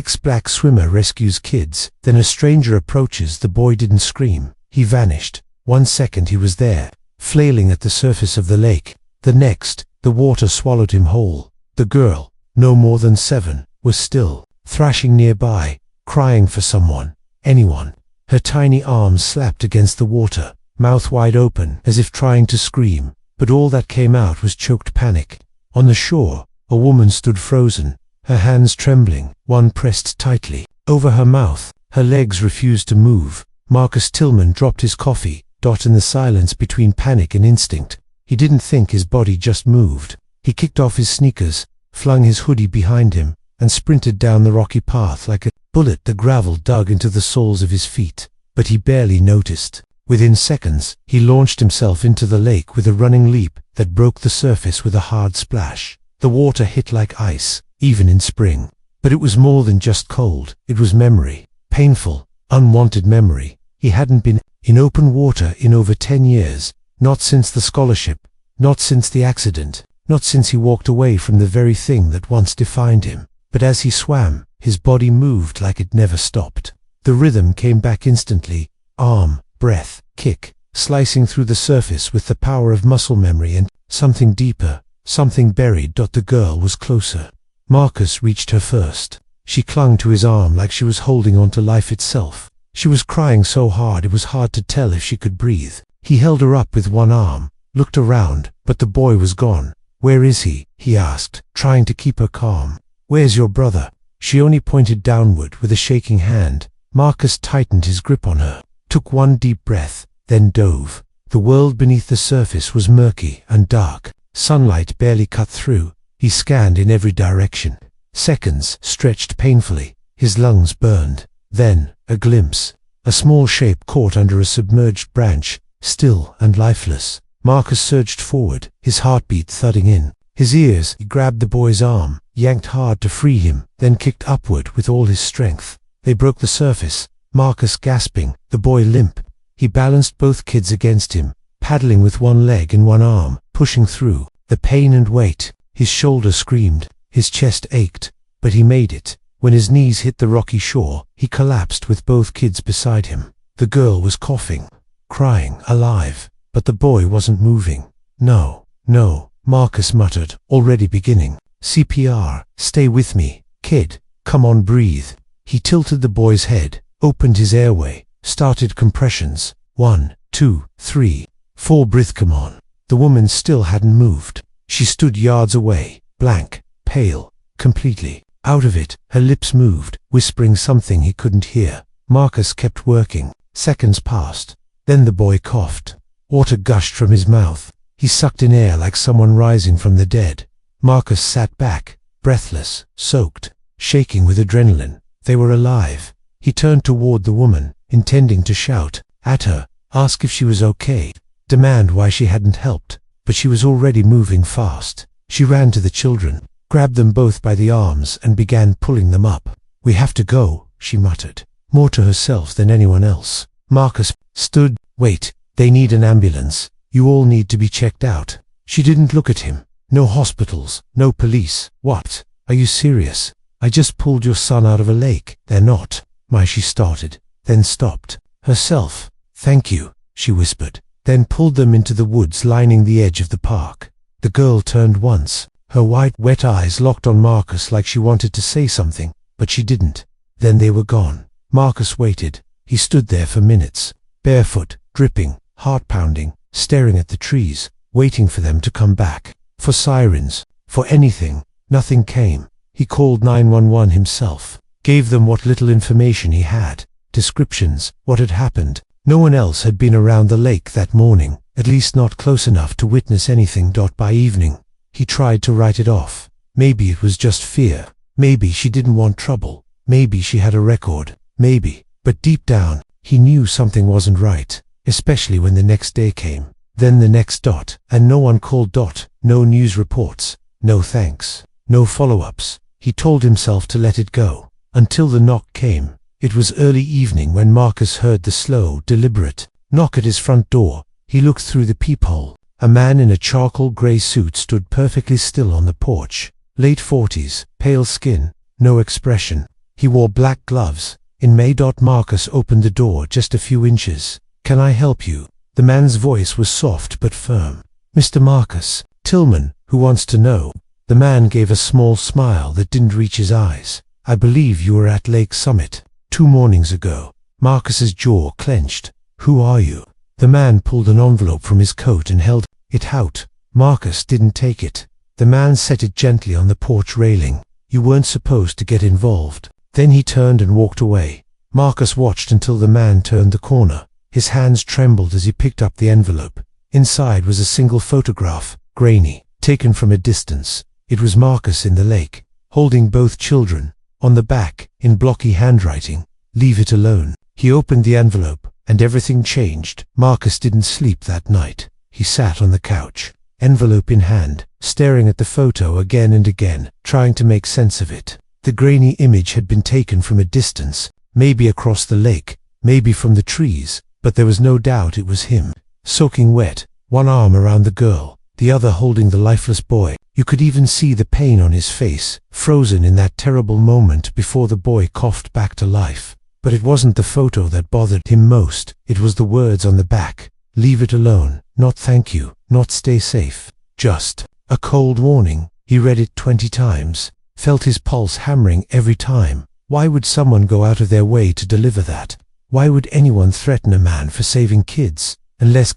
Ex-black swimmer rescues kids, then a stranger approaches. The boy didn't scream. He vanished. 1 second he was there, flailing at the surface of the lake. The next, the water swallowed him whole. The girl, no more than 7, was still, thrashing nearby, crying for someone, anyone. Her tiny arms slapped against the water, mouth wide open, as if trying to scream, but all that came out was choked panic. On the shore, a woman stood frozen, her hands trembling, one pressed tightly over her mouth. Her legs refused to move. Marcus Tillman dropped his coffee, in the silence between panic and instinct. He didn't think, his body just moved. He kicked off his sneakers, flung his hoodie behind him, and sprinted down the rocky path like a bullet. The gravel dug into the soles of his feet, but he barely noticed. Within seconds, he launched himself into the lake with a running leap that broke the surface with a hard splash. The water hit like ice, even in spring. But it was more than just cold. It was memory. Painful, unwanted memory. He hadn't been in open water in over 10 years. Not since the scholarship. Not since the accident. Not since he walked away from the very thing that once defined him. But as he swam, his body moved like it never stopped. The rhythm came back instantly. Arm, breath, kick, slicing through the surface with the power of muscle memory and something deeper, something buried. The girl was closer. Marcus reached her first. She clung to his arm like she was holding on to life itself. She was crying so hard it was hard to tell if she could breathe. He held her up with one arm, looked around, but the boy was gone. "Where is he?" he asked, trying to keep her calm. "Where's your brother?" She only pointed downward with a shaking hand. Marcus tightened his grip on her, took one deep breath, then dove. The world beneath the surface was murky and dark. Sunlight barely cut through. He scanned in every direction. Seconds stretched painfully. His lungs burned. Then, a glimpse. A small shape caught under a submerged branch, still and lifeless. Marcus surged forward, his heartbeat thudding in his ears. He grabbed the boy's arm, yanked hard to free him, then kicked upward with all his strength. They broke the surface, Marcus gasping, the boy limp. He balanced both kids against him, paddling with one leg and one arm, pushing through. The pain and weight. His shoulder screamed, his chest ached, but he made it. When his knees hit the rocky shore, he collapsed with both kids beside him. The girl was coughing, crying, alive, but the boy wasn't moving. "No, no," Marcus muttered, already beginning. "CPR, stay with me, kid, come on, breathe." He tilted the boy's head, opened his airway, started compressions. 1, 2, 3, 4, breath, come on. The woman still hadn't moved. She stood yards away, blank, pale, completely out of it. Her lips moved, whispering something he couldn't hear. Marcus kept working. Seconds passed. Then the boy coughed. Water gushed from his mouth. He sucked in air like someone rising from the dead. Marcus sat back, breathless, soaked, shaking with adrenaline. They were alive. He turned toward the woman, intending to shout at her, ask if she was okay, demand why she hadn't helped. But she was already moving fast. She ran to the children, grabbed them both by the arms and began pulling them up. "We have to go," she muttered, more to herself than anyone else. Marcus stood. "Wait, they need an ambulance. You all need to be checked out." She didn't look at him. "No hospitals, no police." "What? Are you serious? I just pulled your son out of a lake." "They're not." She started, then stopped herself. "Thank you," she whispered, then pulled them into the woods lining the edge of the park. The girl turned once. Her wide, wet eyes locked on Marcus like she wanted to say something, but she didn't. Then they were gone. Marcus waited. He stood there for minutes, barefoot, dripping, heart-pounding, staring at the trees, waiting for them to come back. For sirens, for anything. Nothing came. He called 911 himself, gave them what little information he had, descriptions, what had happened. No one else had been around the lake that morning, at least not close enough to witness anything. By evening, he tried to write it off. Maybe it was just fear. Maybe she didn't want trouble. Maybe she had a record. Maybe. But deep down, he knew something wasn't right, especially when the next day came. Then the next. And no one called. No news reports. No thanks. No follow-ups. He told himself to let it go. Until the knock came. It was early evening when Marcus heard the slow, deliberate knock at his front door. He looked through the peephole. A man in a charcoal gray suit stood perfectly still on the porch. Late 40s, pale skin, no expression. He wore black gloves. In May. Marcus opened the door just a few inches. "Can I help you?" The man's voice was soft but firm. "Mr. Marcus Tillman, who wants to know?" The man gave a small smile that didn't reach his eyes. "I believe you were at Lake Summit 2 mornings ago." Marcus's jaw clenched. "Who are you?" The man pulled an envelope from his coat and held it out. Marcus didn't take it. The man set it gently on the porch railing. "You weren't supposed to get involved." Then he turned and walked away. Marcus watched until the man turned the corner. His hands trembled as he picked up the envelope. Inside was a single photograph, grainy, taken from a distance. It was Marcus in the lake, holding both children. On the back, in blocky handwriting, "Leave it alone." He opened the envelope, and everything changed. Marcus didn't sleep that night. He sat on the couch, envelope in hand, staring at the photo again and again, trying to make sense of it. The grainy image had been taken from a distance, maybe across the lake, maybe from the trees, but there was no doubt it was him, soaking wet, one arm around the girl, the other holding the lifeless boy. You could even see the pain on his face, frozen in that terrible moment before the boy coughed back to life. But it wasn't the photo that bothered him most, it was the words on the back. "Leave it alone," not "thank you," not "stay safe," just a cold warning. He read it 20 times, felt his pulse hammering every time. Why would someone go out of their way to deliver that? Why would anyone threaten a man for saving kids, unless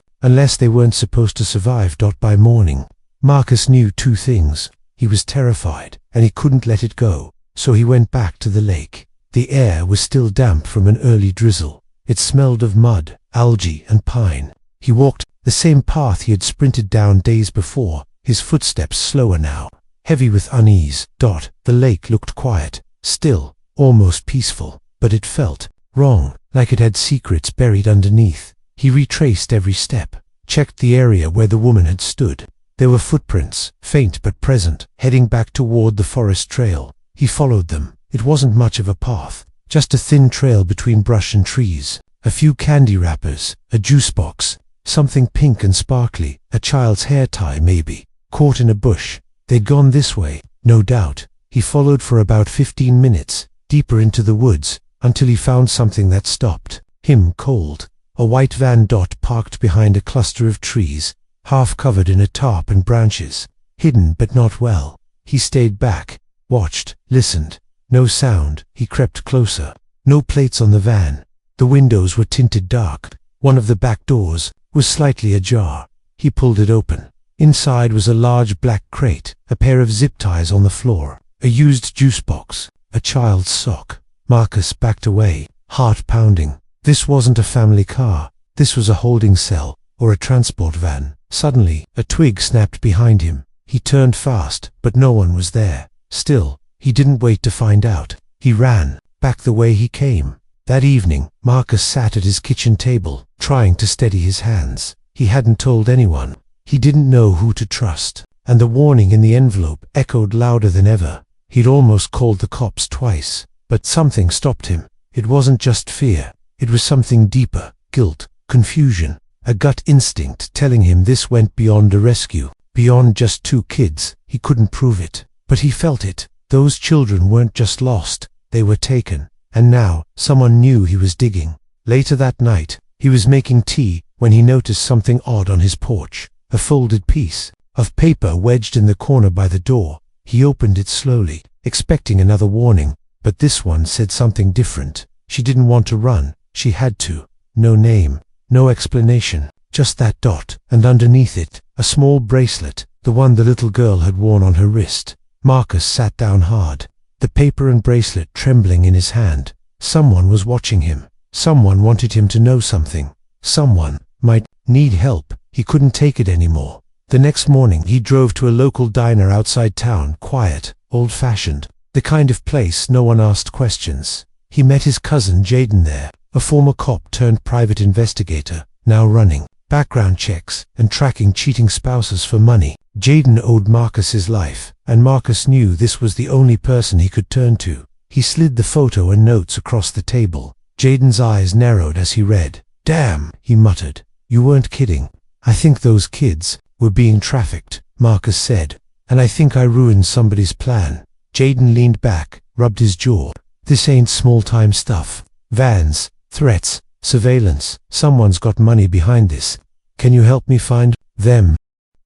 they weren't supposed to survive? By morning, Marcus knew 2 things. He was terrified, and he couldn't let it go, so he went back to the lake. The air was still damp from an early drizzle. It smelled of mud, algae, and pine. He walked the same path he had sprinted down days before, his footsteps slower now, heavy with unease. The lake looked quiet, still, almost peaceful, but it felt wrong, like it had secrets buried underneath. He retraced every step, checked the area where the woman had stood. There were footprints, faint but present, heading back toward the forest trail. He followed them. It wasn't much of a path, just a thin trail between brush and trees. A few candy wrappers, a juice box, something pink and sparkly, a child's hair tie maybe, caught in a bush. They'd gone this way, no doubt. He followed for about 15 minutes, deeper into the woods, until he found something that stopped him cold. A white van parked behind a cluster of trees, half covered in a tarp and branches, hidden but not well. He stayed back, watched, listened. No sound. He crept closer. No plates on the van. The windows were tinted dark. One of the back doors was slightly ajar. He pulled it open. Inside was a large black crate, a pair of zip ties on the floor, a used juice box, a child's sock. Marcus backed away, heart pounding. This wasn't a family car. This was a holding cell, or a transport van. Suddenly, a twig snapped behind him. He turned fast, but no one was there. Still, he didn't wait to find out. He ran, back the way he came. That evening, Marcus sat at his kitchen table, trying to steady his hands. He hadn't told anyone. He didn't know who to trust. And the warning in the envelope echoed louder than ever. He'd almost called the cops twice. But something stopped him. It wasn't just fear. It was something deeper. Guilt, confusion, a gut instinct telling him this went beyond a rescue, beyond just 2 kids. He couldn't prove it, but he felt it. Those children weren't just lost, they were taken. And now, someone knew he was digging. Later that night, he was making tea when he noticed something odd on his porch. A folded piece of paper wedged in the corner by the door. He opened it slowly, expecting another warning, but this one said something different. She didn't want to run. She had to. No name, no explanation, just that dot, and underneath it, a small bracelet, the one the little girl had worn on her wrist. Marcus sat down hard, the paper and bracelet trembling in his hand. Someone was watching him. Someone wanted him to know something. Someone might need help. He couldn't take it anymore. The next morning he drove to a local diner outside town, quiet, old-fashioned, the kind of place no one asked questions. He met his cousin Jaden there, a former cop turned private investigator, now running background checks and tracking cheating spouses for money. Jaden owed Marcus his life, and Marcus knew this was the only person he could turn to. He slid the photo and notes across the table. Jaden's eyes narrowed as he read. "Damn," he muttered. "You weren't kidding. I think those kids were being trafficked," Marcus said, "and I think I ruined somebody's plan." Jaden leaned back, rubbed his jaw. This ain't small-time stuff. Vans, threats, surveillance. Someone's got money behind this. Can you help me find them?"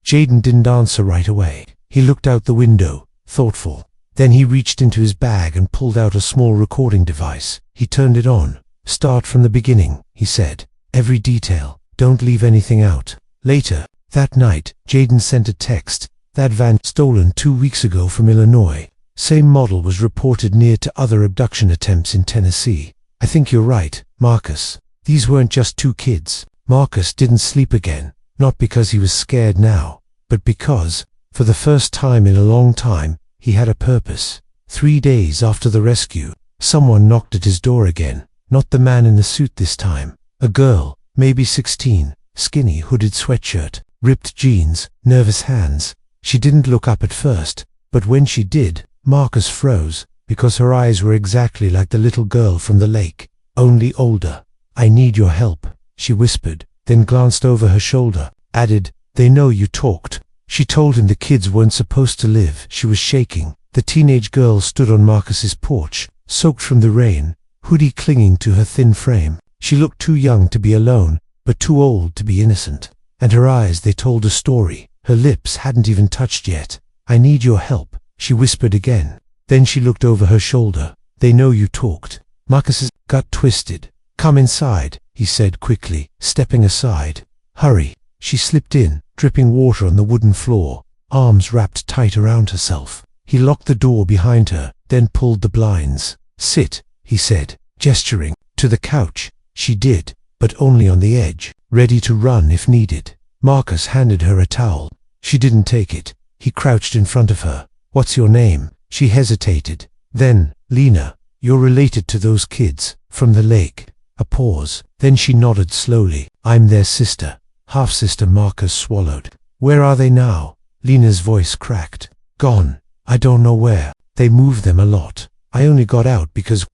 Jaden didn't answer right away. He looked out the window, thoughtful. Then he reached into his bag and pulled out a small recording device. He turned it on. "Start from the beginning," he said. "Every detail. Don't leave anything out." Later, that night, Jaden sent a text. "That van stolen 2 weeks ago from Illinois. Same model was reported near to other abduction attempts in Tennessee. I think you're right, Marcus. These weren't just 2 kids." Marcus didn't sleep again, not because he was scared now, but because, for the first time in a long time, he had a purpose. 3 days after the rescue, someone knocked at his door again. Not the man in the suit this time. A girl, maybe 16, skinny hooded sweatshirt, ripped jeans, nervous hands. She didn't look up at first, but when she did, Marcus froze, because her eyes were exactly like the little girl from the lake, only older. "I need your help," she whispered, then glanced over her shoulder, added, "They know you talked." She told him the kids weren't supposed to live. She was shaking. The teenage girl stood on Marcus's porch, soaked from the rain, hoodie clinging to her thin frame. She looked too young to be alone, but too old to be innocent. And her eyes, they told a story. Her lips hadn't even touched yet. "I need your help," she whispered again. Then she looked over her shoulder. "They know you talked." Marcus's gut twisted. "Come inside," he said quickly, stepping aside. "Hurry." She slipped in, dripping water on the wooden floor, arms wrapped tight around herself. He locked the door behind her, then pulled the blinds. "Sit," he said, gesturing to the couch. She did, but only on the edge, ready to run if needed. Marcus handed her a towel. She didn't take it. He crouched in front of her. "What's your name?" She hesitated. Then, "Lena, you're related to those kids from the lake." A pause. Then she nodded slowly. "I'm their sister." "Half-sister," Marcus swallowed. "Where are they now?" Lena's voice cracked. "Gone. I don't know where. They moved them a lot. I only got out because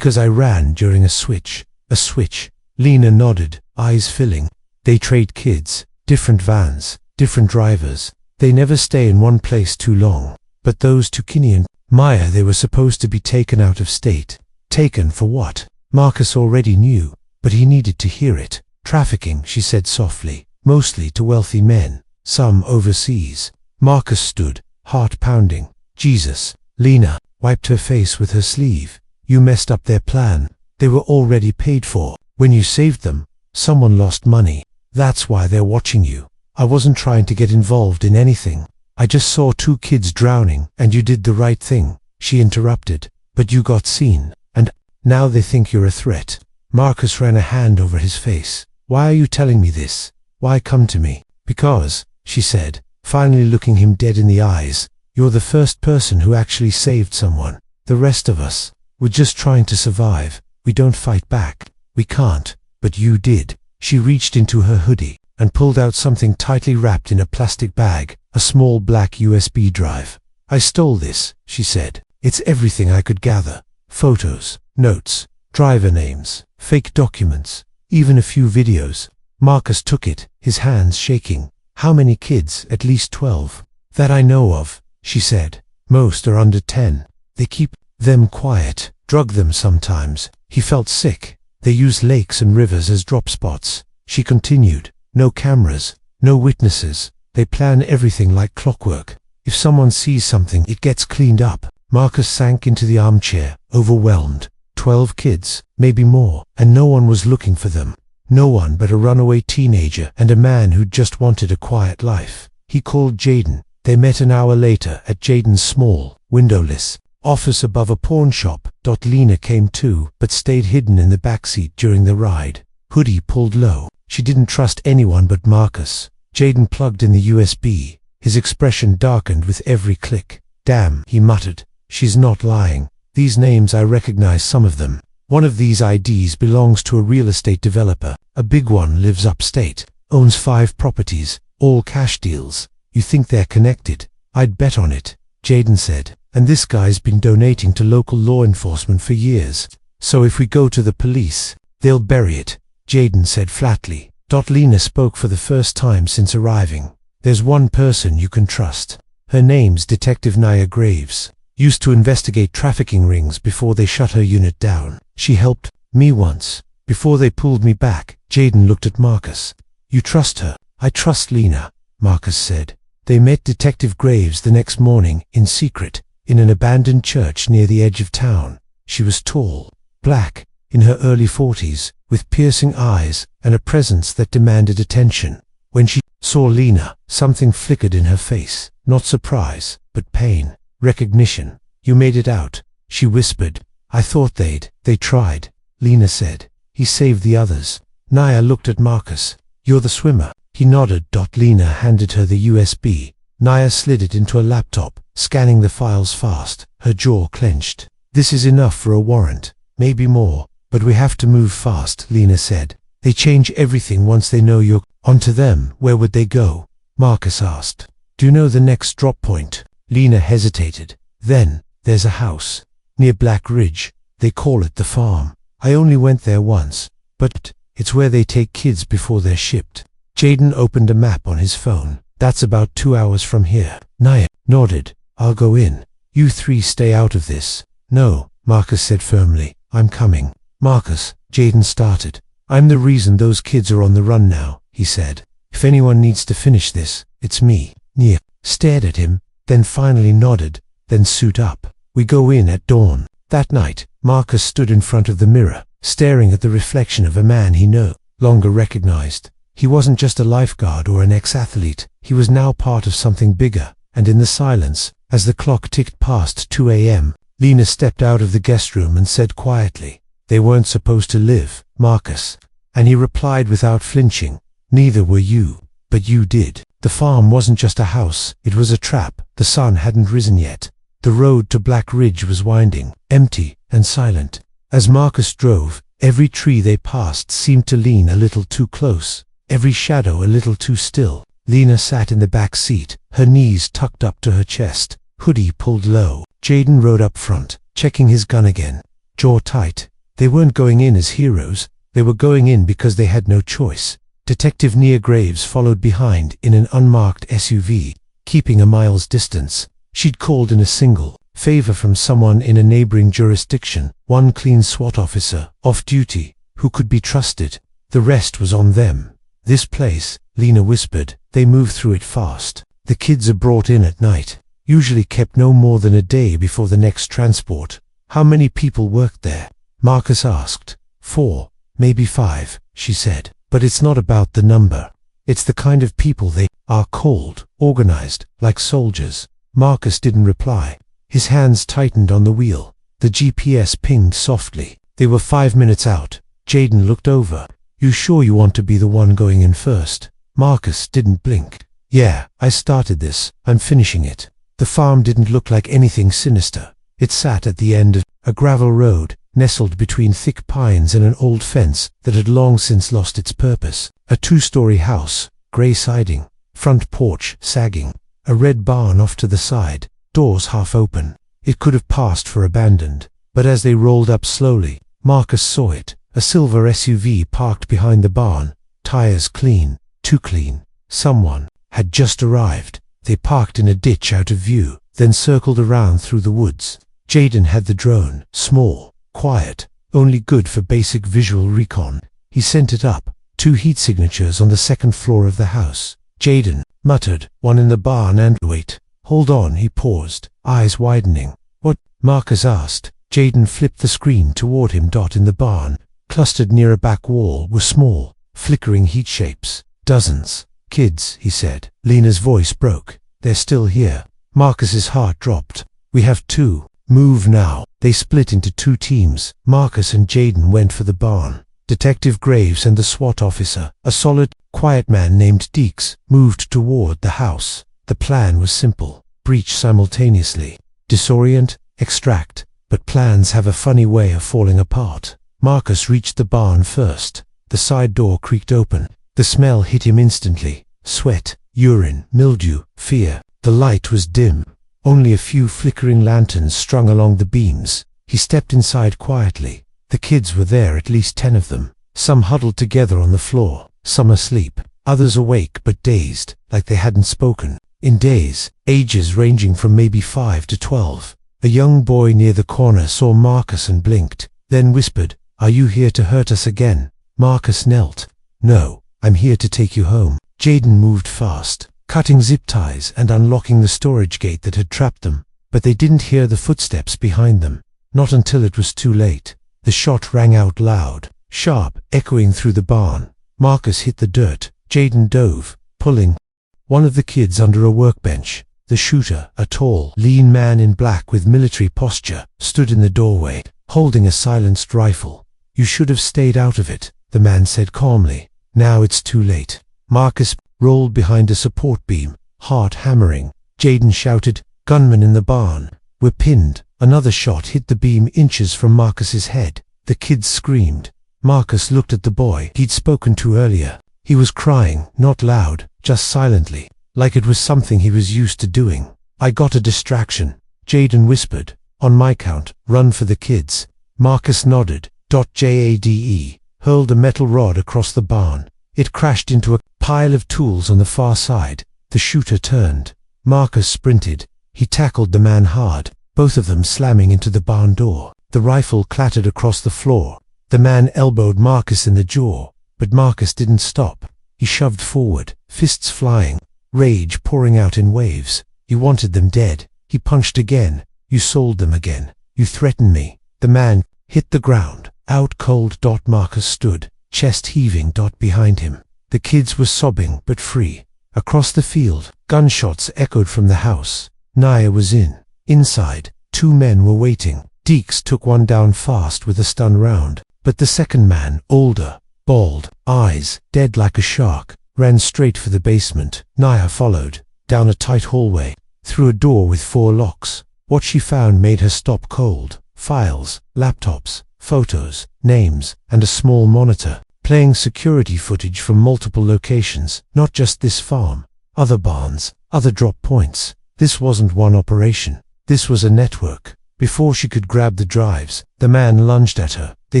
I ran during a switch." "A switch?" Lena nodded, eyes filling. "They trade kids. Different vans, different drivers. They never stay in one place too long. But those 2 Kinney and Maya, they were supposed to be taken out of state." "Taken for what?" Marcus already knew, but he needed to hear it. "Trafficking," she said softly. "Mostly to wealthy men, some overseas." Marcus stood, heart pounding. "Jesus." Lena wiped her face with her sleeve. "You messed up their plan. They were already paid for. When you saved them, someone lost money. That's why they're watching you. I wasn't trying to get involved in anything. I just saw 2 kids drowning, and you did the right thing," she interrupted. "But you got seen, and now they think you're a threat." Marcus ran a hand over his face. "Why are you telling me this? Why come to me?" "Because," she said, finally looking him dead in the eyes, "you're the first person who actually saved someone. The rest of us, we're just trying to survive. We don't fight back. We can't, but you did." She reached into her hoodie and pulled out something tightly wrapped in a plastic bag, a small black USB drive. "I stole this," she said. "It's everything I could gather. Photos, notes, driver names, fake documents, even a few videos." Marcus took it, his hands shaking. "How many kids?" "At least 12. That I know of," she said. "Most are under 10. They keep them quiet, drug them sometimes." He felt sick. "They use lakes and rivers as drop spots," she continued. "No cameras, no witnesses. They plan everything like clockwork. If someone sees something, it gets cleaned up." Marcus sank into the armchair, overwhelmed. 12 kids, maybe more, and no one was looking for them. No one but a runaway teenager and a man who just wanted a quiet life. He called Jaden. They met an hour later at Jaden's small, windowless office above a pawn shop. Lena came too, but stayed hidden in the backseat during the ride. Hoodie pulled low. She didn't trust anyone but Marcus. Jaden plugged in the USB. His expression darkened with every click. "Damn," he muttered. "She's not lying. These names, I recognize some of them. One of these IDs belongs to a real estate developer. A big one, lives upstate, owns 5 properties, all cash deals. You think they're connected? I'd bet on it," Jaden said. "And this guy's been donating to local law enforcement for years. So if we go to the police, they'll bury it," Jaden said flatly. Lena spoke for the first time since arriving. "There's one person you can trust. Her name's Detective Nia Graves. used to investigate trafficking rings before they shut her unit down. She helped me once, before they pulled me back. Jaden looked at Marcus. You trust her? I trust Lena, Marcus said. They met Detective Graves the next morning, in secret, in an abandoned church near the edge of town. She was tall, black, in her early 40s, with piercing eyes and a presence that demanded attention. When she saw Lena, something flickered in her face, not surprise, but pain, recognition. You made it out, she whispered. I thought they tried, Lena said. He saved the others. Naya looked at Marcus. You're the swimmer. He nodded. Lena handed her the USB. Naya slid it into a laptop, scanning the files fast, her jaw clenched. This is enough for a warrant, maybe more, but we have to move fast, Lena said. They change everything once they know you're onto them. Where would they go? Marcus asked. Do you know the next drop point? Lena hesitated. Then, there's a house, near Black Ridge. They call it the farm. I only went there once, but it's where they take kids before they're shipped. Jaden opened a map on his phone. That's about 2 hours from here. Naya nodded. I'll go in. You three stay out of this. No, Marcus said firmly. I'm coming. Marcus, Jaden started. I'm the reason those kids are on the run now, he said. If anyone needs to finish this, it's me. Nia stared at him, then finally nodded, then suit up. We go in at dawn. That night, Marcus stood in front of the mirror, staring at the reflection of a man he no longer recognized. He wasn't just a lifeguard or an ex-athlete. He was now part of something bigger, and in the silence, as the clock ticked past 2 a.m., Lena stepped out of the guest room and said quietly, They weren't supposed to live, Marcus. And he replied without flinching, Neither were you, but you did. The farm wasn't just a house, it was a trap. The sun hadn't risen yet. The road to Black Ridge was winding, empty and silent. As Marcus drove, every tree they passed seemed to lean a little too close, every shadow a little too still. Lena sat in the back seat, her knees tucked up to her chest, hoodie pulled low. Jaden rode up front, checking his gun again, jaw tight. They weren't going in as heroes, they were going in because they had no choice. Detective Nia Graves followed behind in an unmarked SUV, keeping a mile's distance. She'd called in a single favor from someone in a neighboring jurisdiction, one clean SWAT officer, off duty, who could be trusted. The rest was on them. This place, Lena whispered, they move through it fast. The kids are brought in at night, usually kept no more than a day before the next transport. How many people worked there? Marcus asked. 4, maybe 5, she said. But it's not about the number. It's the kind of people they are, cold, organized, like soldiers. Marcus didn't reply. His hands tightened on the wheel. The GPS pinged softly. They were 5 minutes out. Jaden looked over. You sure you want to be the one going in first? Marcus didn't blink. Yeah, I started this. I'm finishing it. The farm didn't look like anything sinister. It sat at the end of a gravel road, nestled between thick pines and an old fence that had long since lost its purpose. A 2-story house, grey siding, front porch sagging, a red barn off to the side, doors half open. It could have passed for abandoned, but as they rolled up slowly, Marcus saw it, a silver SUV parked behind the barn, tires clean, too clean. Someone had just arrived. They parked in a ditch out of view, then circled around through the woods. Jaden had the drone, small, quiet, only good for basic visual recon. He sent it up. 2 heat signatures on the 2nd floor of the house. Jaden muttered, one in the barn and wait. Hold on, he paused, eyes widening. What? Marcus asked. Jaden flipped the screen toward him. In the barn, clustered near a back wall, were small, flickering heat shapes. Dozens. Kids, he said. Lena's voice broke. They're still here. Marcus's heart dropped. We have 2. Move now. They split into 2 teams. Marcus and Jaden went for the barn. Detective Graves and the SWAT officer, a solid, quiet man named Deeks, moved toward the house. The plan was simple. Breach simultaneously. Disorient, extract. But plans have a funny way of falling apart. Marcus reached the barn first. The side door creaked open. The smell hit him instantly. Sweat, urine, mildew, fear. The light was dim. Only a few flickering lanterns strung along the beams. He stepped inside quietly. The kids were there, at least 10 of them. Some huddled together on the floor, some asleep, others awake but dazed, like they hadn't spoken in days, ages ranging from maybe 5 to 12. A young boy near the corner saw Marcus and blinked, then whispered, "Are you here to hurt us again?" Marcus knelt. "No, I'm here to take you home." Jaden moved fast, cutting zip ties and unlocking the storage gate that had trapped them, but they didn't hear the footsteps behind them. Not until it was too late. The shot rang out loud, sharp, echoing through the barn. Marcus hit the dirt. Jaden dove, pulling one of the kids under a workbench. The shooter, a tall, lean man in black with military posture, stood in the doorway, holding a silenced rifle. "You should have stayed out of it," the man said calmly. "Now it's too late." Marcus rolled behind a support beam, heart hammering. Jaden shouted, "Gunmen in the barn. We're pinned." Another shot hit the beam inches from Marcus's head. The kids screamed. Marcus looked at the boy he'd spoken to earlier. He was crying, not loud, just silently, like it was something he was used to doing. "I got a distraction," Jaden whispered. "On my count, run for the kids." Marcus nodded. Jade hurled a metal rod across the barn. It crashed into a pile of tools on the far side. The shooter turned. Marcus sprinted. He tackled the man hard, both of them slamming into the barn door. The rifle clattered across the floor. The man elbowed Marcus in the jaw, but Marcus didn't stop. He shoved forward, fists flying, rage pouring out in waves. He wanted them dead. He punched again. "You sold them again. You threatened me." The man hit the ground, out cold. Marcus stood, chest heaving. Behind him. The kids were sobbing but free. Across the field, gunshots echoed from the house. Naya was in. Inside, two men were waiting. Deeks took one down fast with a stun round, but the second man, older, bald, eyes dead like a shark, ran straight for the basement. Naya followed, down a tight hallway, through a door with 4 locks. What she found made her stop cold. Files, laptops, photos, names, and a small monitor, playing security footage from multiple locations, not just this farm. Other barns, other drop points. This wasn't one operation. This was a network. Before she could grab the drives, the man lunged at her. They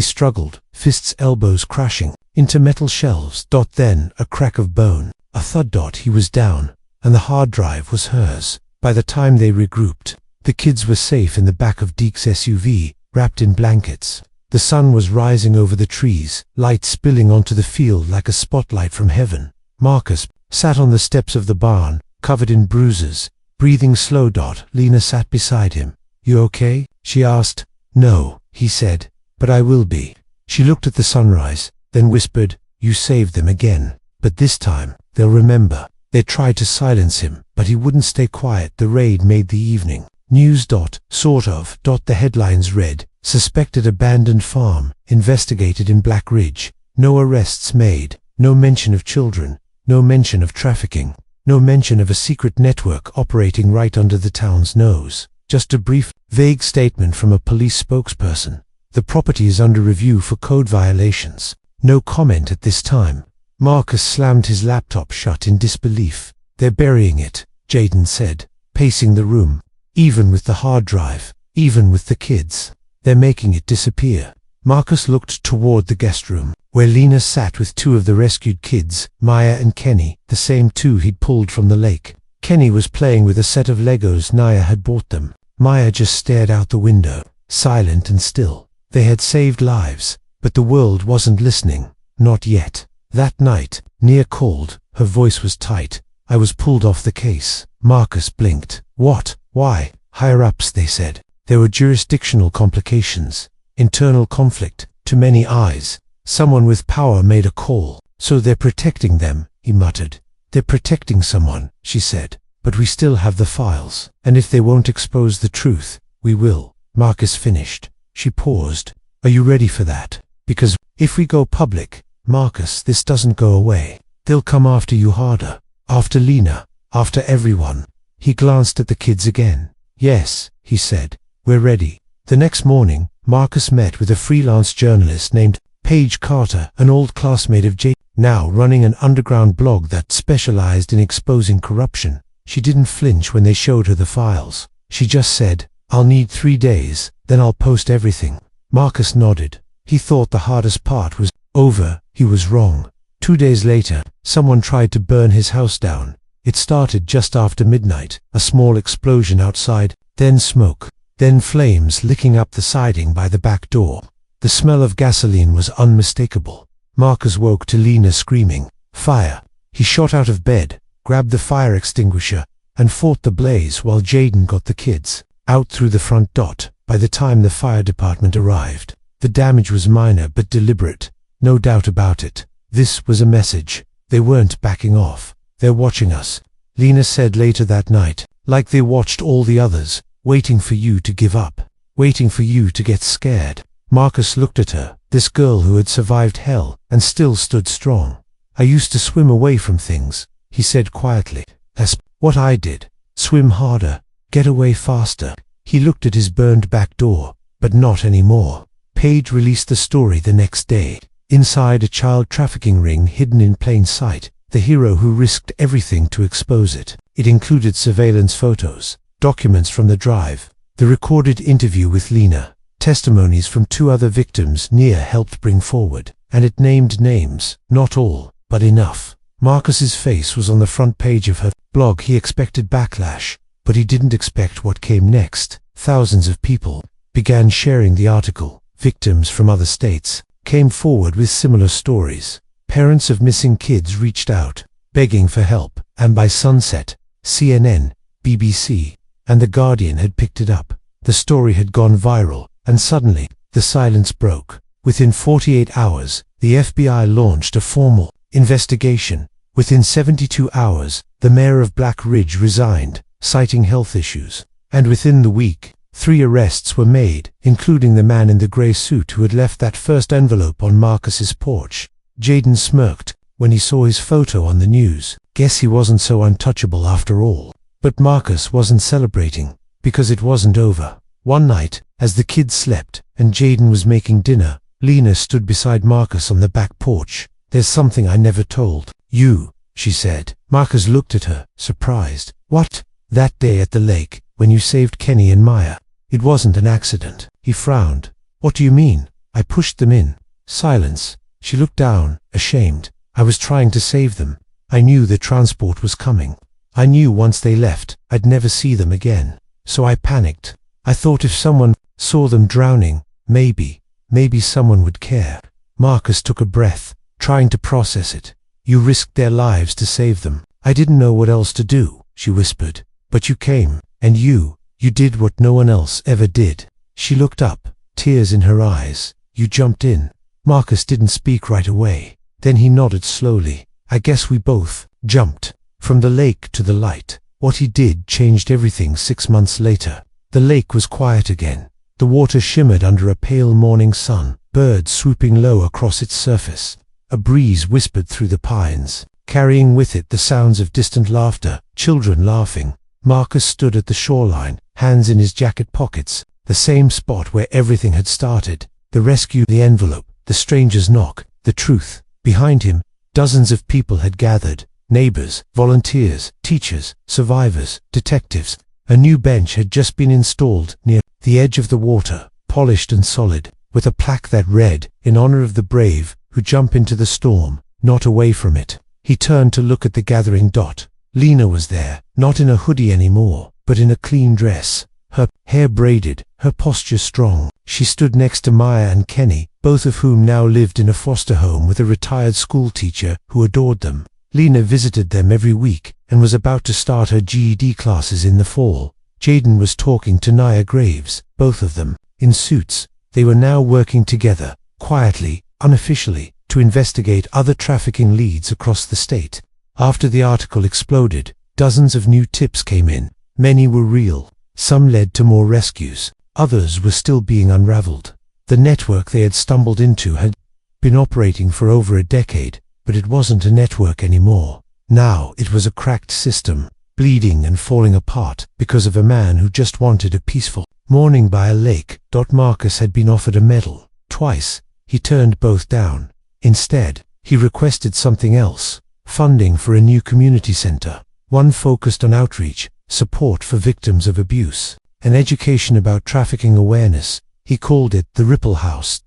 struggled, fists, elbows crashing into metal shelves. Then a crack of bone, a thud. He was down, and the hard drive was hers. By the time they regrouped, the kids were safe in the back of Deek's SUV, wrapped in blankets. The sun was rising over the trees, light spilling onto the field like a spotlight from heaven. Marcus sat on the steps of the barn, covered in bruises, breathing slow. Lena sat beside him. "You okay?" she asked. "No," he said, "but I will be." She looked at the sunrise, then whispered, "You saved them again. But this time, they'll remember." They tried to silence him, but he wouldn't stay quiet. The raid made the evening news. Sort of. The headlines read, "Suspected abandoned farm, investigated in Black Ridge." No arrests made, no mention of children, no mention of trafficking, no mention of a secret network operating right under the town's nose. Just a brief, vague statement from a police spokesperson. "The property is under review for code violations." No comment at this time. Marcus slammed his laptop shut in disbelief. "They're burying it," Jaden said, pacing the room. "Even with the hard drive, even with the kids. They're making it disappear." Marcus looked toward the guest room, where Lena sat with 2 of the rescued kids, Maya and Kenny, the same 2 he'd pulled from the lake. Kenny was playing with a set of Legos Naya had bought them. Maya just stared out the window, silent and still. They had saved lives, but the world wasn't listening. Not yet. That night, Nia called. Her voice was tight. "I was pulled off the case." Marcus blinked. "What? Why?" "Higher-ups," they said. "There were jurisdictional complications. Internal conflict. Too many eyes. Someone with power made a call. So they're protecting them," he muttered. "They're protecting someone," she said. "But we still have the files. And if they won't expose the truth, we will." Marcus finished. She paused. "Are you ready for that? Because if we go public, Marcus, this doesn't go away. They'll come after you harder. After Lena. After everyone." He glanced at the kids again. "Yes," he said. "We're ready." The next morning, Marcus met with a freelance journalist named Paige Carter, an old classmate of Jay, now running an underground blog that specialized in exposing corruption. She didn't flinch when they showed her the files. She just said, "I'll need 3 days, then I'll post everything." Marcus nodded. He thought the hardest part was over. He was wrong. 2 days later, someone tried to burn his house down. It started just after midnight, a small explosion outside, then smoke, then flames licking up the siding by the back door. The smell of gasoline was unmistakable. Marcus woke to Lena screaming, "Fire!" He shot out of bed, grabbed the fire extinguisher, and fought the blaze while Jaden got the kids out through the front door. By the time the fire department arrived, the damage was minor but deliberate, no doubt about it. This was a message. They weren't backing off. "They're watching us," Lena said later that night, "like they watched all the others, waiting for you to give up, waiting for you to get scared." Marcus looked at her, this girl who had survived hell and still stood strong. "I used to swim away from things," he said quietly. "That's what I did. Swim harder, get away faster." He looked at his burned back door, but not anymore. Paige released the story the next day. Inside a child trafficking ring hidden in plain sight, the hero who risked everything to expose it. It included surveillance photos, documents from the drive, the recorded interview with Lena, testimonies from 2 other victims Nia helped bring forward, and it named names, not all, but enough. Marcus's face was on the front page of her blog. He expected backlash, but he didn't expect what came next. Thousands of people began sharing the article. Victims from other states came forward with similar stories. Parents of missing kids reached out, begging for help, and by sunset, CNN, BBC, and The Guardian had picked it up. The story had gone viral, and suddenly, the silence broke. Within 48 hours, the FBI launched a formal investigation. Within 72 hours, the mayor of Black Ridge resigned, citing health issues. And within the week, 3 arrests were made, including the man in the gray suit who had left that first envelope on Marcus's porch. Jaden smirked when he saw his photo on the news. Guess he wasn't so untouchable after all. But Marcus wasn't celebrating, because it wasn't over. One night, as the kids slept and Jaden was making dinner, Lena stood beside Marcus on the back porch. "There's something I never told you," she said. Marcus looked at her, surprised. "What?" "That day at the lake, when you saved Kenny and Maya. It wasn't an accident." He frowned. "What do you mean?" "I pushed them in." Silence. She looked down, ashamed. "I was trying to save them. I knew the transport was coming. I knew once they left, I'd never see them again. So I panicked. I thought if someone saw them drowning, maybe someone would care." Marcus took a breath, trying to process it. "You risked their lives to save them." "I didn't know what else to do," she whispered. "But you came, and you did what no one else ever did." She looked up, tears in her eyes. "You jumped in." Marcus didn't speak right away. Then he nodded slowly. "I guess we both jumped from the lake to the light." What he did changed everything 6 months later. The lake was quiet again. The water shimmered under a pale morning sun, birds swooping low across its surface. A breeze whispered through the pines, carrying with it the sounds of distant laughter, children laughing. Marcus stood at the shoreline, hands in his jacket pockets, the same spot where everything had started. The rescue, the envelope, the stranger's knock, the truth. Behind him, dozens of people had gathered. Neighbors, volunteers, teachers, survivors, detectives. A new bench had just been installed near the edge of the water, polished and solid, with a plaque that read, "In honor of the brave who jump into the storm, not away from it." He turned to look at the gathering dot. Lena was there, not in a hoodie anymore, but in a clean dress, her hair braided, her posture strong. She stood next to Maya and Kenny, both of whom now lived in a foster home with a retired school teacher who adored them. Lena visited them every week and was about to start her GED classes in the fall. Jaden was talking to Nia Graves, both of them in suits. They were now working together, quietly, unofficially, to investigate other trafficking leads across the state. After the article exploded, dozens of new tips came in. Many were real. Some led to more rescues. Others were still being unraveled. The network they had stumbled into had been operating for over a decade, but it wasn't a network anymore. Now it was a cracked system, bleeding and falling apart because of a man who just wanted a peaceful morning by a lake. Marcus had been offered a medal. Twice, he turned both down. Instead, he requested something else: funding for a new community center, one focused on outreach, support for victims of abuse, and education about trafficking awareness. He called it the Ripple House.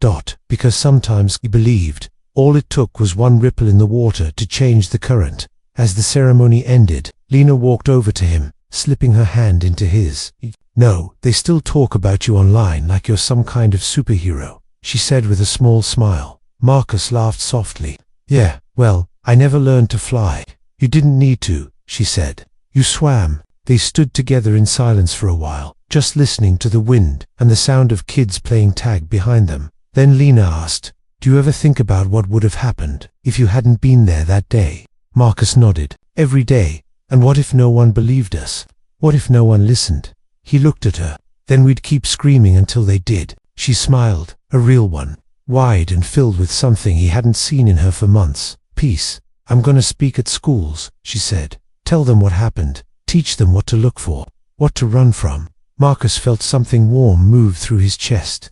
Because sometimes he believed all it took was one ripple in the water to change the current. As the ceremony ended, Lena walked over to him, slipping her hand into his. No, they still talk about you online like you're some kind of superhero, she said with a small smile. Marcus laughed softly. Yeah, well, I never learned to fly. You didn't need to, she said. You swam. They stood together in silence for a while, just listening to the wind and the sound of kids playing tag behind them. Then Lena asked, "Do you ever think about what would have happened if you hadn't been there that day?" Marcus nodded. Every day. And what if no one believed us? What if no one listened? He looked at her. Then we'd keep screaming until they did. She smiled, a real one, wide and filled with something he hadn't seen in her for months. Peace. I'm gonna speak at schools, she said. Tell them what happened. Teach them what to look for, what to run from. Marcus felt something warm move through his chest.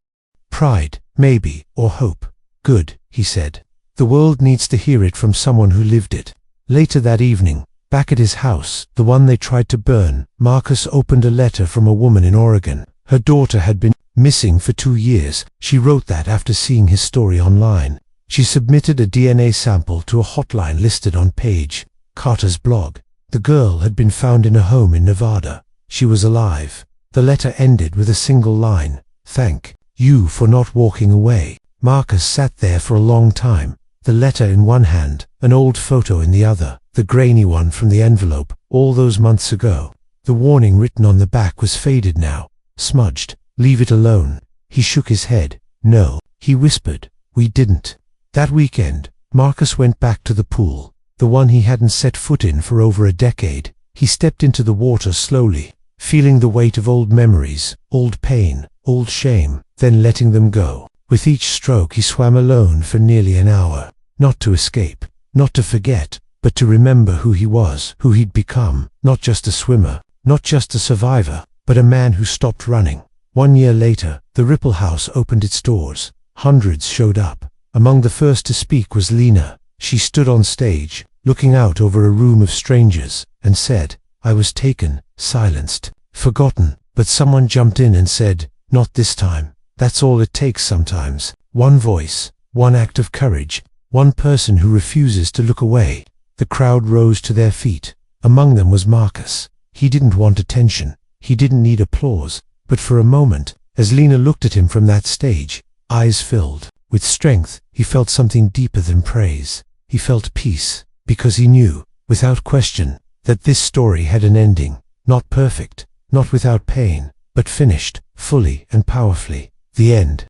Pride, maybe, or hope. Good, he said. The world needs to hear it from someone who lived it. Later that evening, back at his house, the one they tried to burn, Marcus opened a letter from a woman in Oregon. Her daughter had been missing for 2 years. She wrote that after seeing his story online. She submitted a DNA sample to a hotline listed on Paige Carter's blog. The girl had been found in a home in Nevada. She was alive. The letter ended with a single line. Thank you for not walking away. Marcus sat there for a long time, the letter in one hand, an old photo in the other, the grainy one from the envelope, all those months ago. The warning written on the back was faded now, smudged. Leave it alone. He shook his head. No, he whispered. We didn't. That weekend, Marcus went back to the pool, the one he hadn't set foot in for over a decade. He stepped into the water slowly, feeling the weight of old memories, old pain, old shame, then letting them go. With each stroke he swam alone for nearly an hour, not to escape, not to forget, but to remember who he was, who he'd become, not just a swimmer, not just a survivor, but a man who stopped running. 1 year later, the Ripple House opened its doors. Hundreds showed up. Among the first to speak was Lena. She stood on stage, looking out over a room of strangers, and said, I was taken, silenced, forgotten, but someone jumped in and said, not this time. That's all it takes sometimes. One voice, one act of courage, one person who refuses to look away. The crowd rose to their feet. Among them was Marcus. He didn't want attention. He didn't need applause. But for a moment, as Lena looked at him from that stage, eyes filled with strength, he felt something deeper than praise. He felt peace, because he knew, without question, that this story had an ending. Not perfect, not without pain, but finished, fully and powerfully. The end.